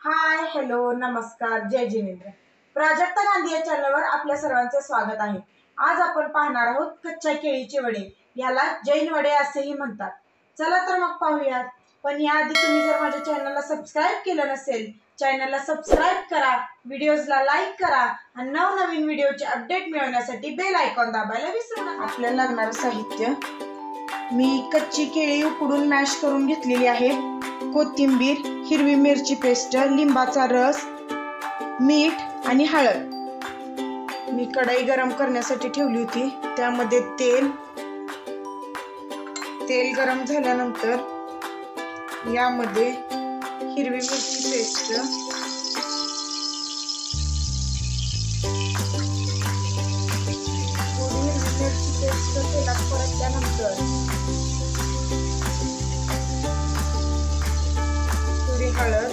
Hi hello नमस्कार जय जिनेंद्र। प्राजक्ता गांधी या चॅनलवर आपल्या सर्वांचे स्वागत आहे। आज आपण पाहणार आहोत कच्च्या केळीचे वडे, याला जैन वडे असेही म्हणतात। चला तर मग पाहूया। पण याआधी तुम्ही जर माझ्या चॅनलला सबस्क्राइब केलं नसेल, चॅनलला सबस्क्राइब करा, व्हिडिओजला लाईक करा आणि नवनवीन व्हिडिओचे अपडेट मिळवण्यासाठी बेल आयकॉन दाबायला विसरू नका। आपल्याला लागणारं साहित्य, मी कच्ची केळी उकडून मॅश करून घेतलेली आहे, कोथिंबीर, हिरवी मिरची पेस्ट, लिंबाचा रस, मीठ आणि हळद। मी कढई गरम करण्यासाठी ठेवली होती, त्यामध्ये तेल गरम झाल्यानंतर यामध्ये हिरवी मिरची पेस्ट, तेलात परतल्यानंतर थोडी हळद,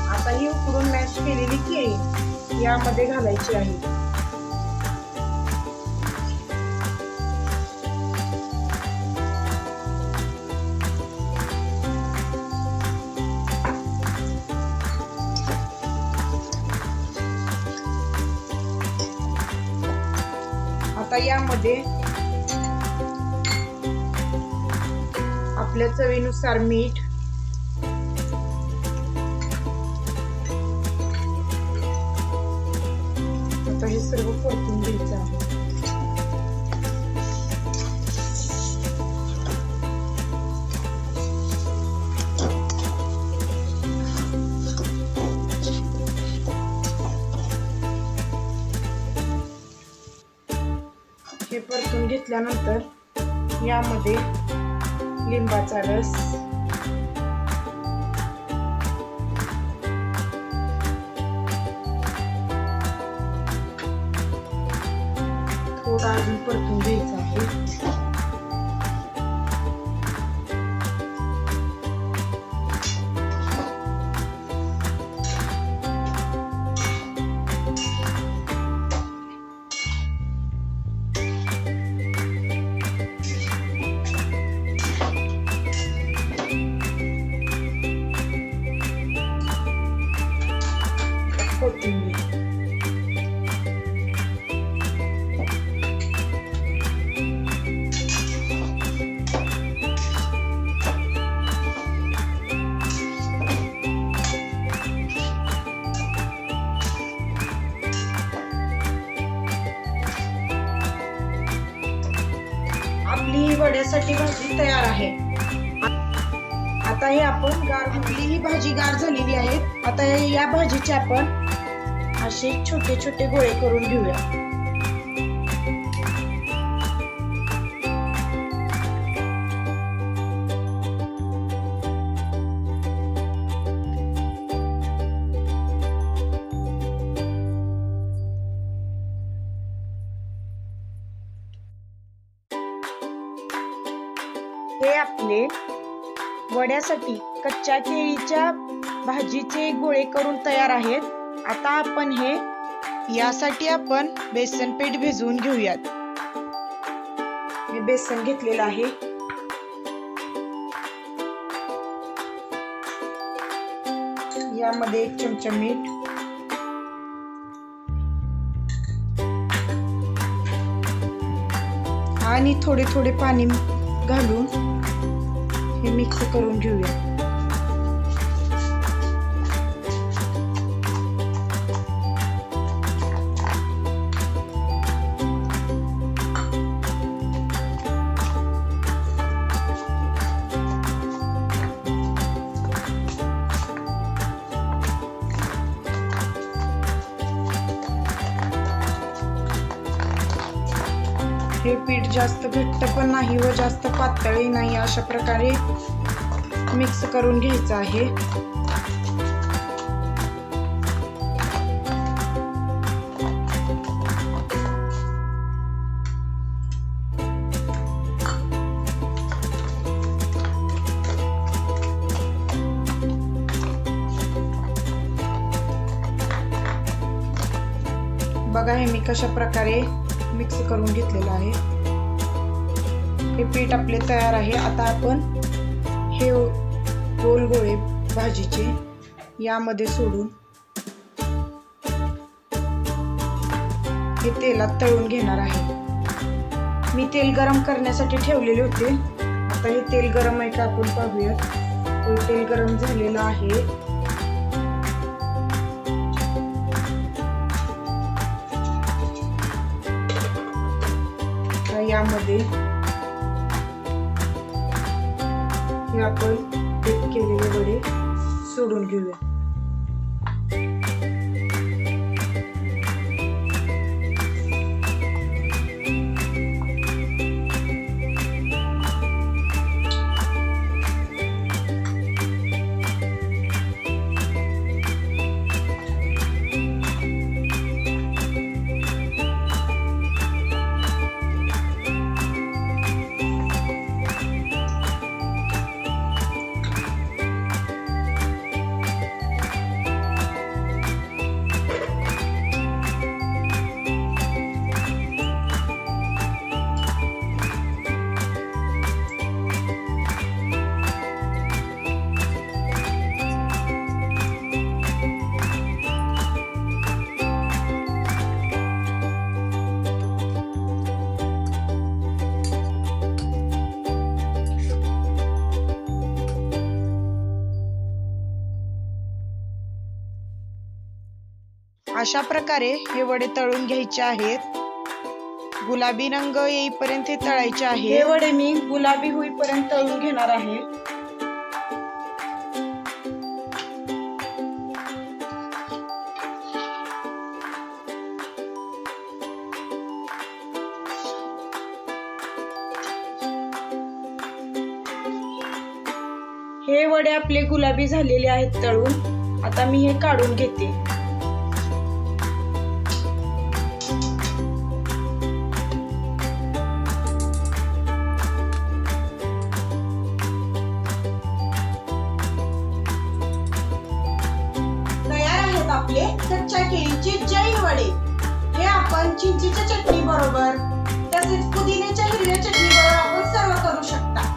आता ही उकडून मॅश केलेली केळी यामध्ये घालायची आहे। आता यामध्ये आपल्या चवीनुसार मीठ, आता हे सर्व परतून घ्यायचं आहे। हे परतून घेतल्यानंतर यामध्ये लिंबाचा रस, थोडा अजून परतून घ्यायचा आहे। कोथिंबीर, आपली वड्यासाठी भाजी तयार आहे। आता हे आपण आपली ही भाजी गार झालेली आहे। आता या भाजीचे आपण असे छोटे छोटे गोळे करून घेऊया। हे आपले वड्यासाठी कच्च्या केळीच्या भाजीचे गोळे करून तयार आहेत। आता आपण यासाठी आपण बेसन पीठ भिजवून घेऊयात। मी बेसन घेतलेलं आहे, यामध्ये 1 चमचा मीठ, आणि थोडे थोडे पाणी घालून हे मिक्स करून घेऊया। हे पीठ जास्त घट्ट पण नाही व जास्त पातळही नाही, अशा प्रकारे मिक्स करून घ्यायचं आहे। बघा हे मी कशा प्रकारे मिक्स करून घेतलेलं आहे। हे पीठ आपले तयार आहे। आता आपण हे गोल गोळे भाजीचे यामध्ये सोडून हे तेलात तळून घेणार आहे। मी तेल गरम करण्यासाठी ठेवलेले होते। आता हे तेल गरम आहे का आपण पाहूयात। हे तेल गरम झालेलं आहे। यामध्ये हे आपण डिप केलेले वडे सोडून घेऊया। अशा प्रकारे हे वडे तळून घ्यायचे आहेत। गुलाबी रंग येईपर्यंत हे तळायचे आहे। हे वडे मी गुलाबी होईपर्यंत तळून घेणार आहे। हे वडे आपले गुलाबी झालेले आहेत तळून। आता मी हे काढून घेते। आपले कच्च्या केळीचे जैन वडे हे आपण चिंचेच्या चटणी बरोबर तसेच पुदिन्याच्या हिरव्या चटणी बरोबर आपण सर्व करू शकता।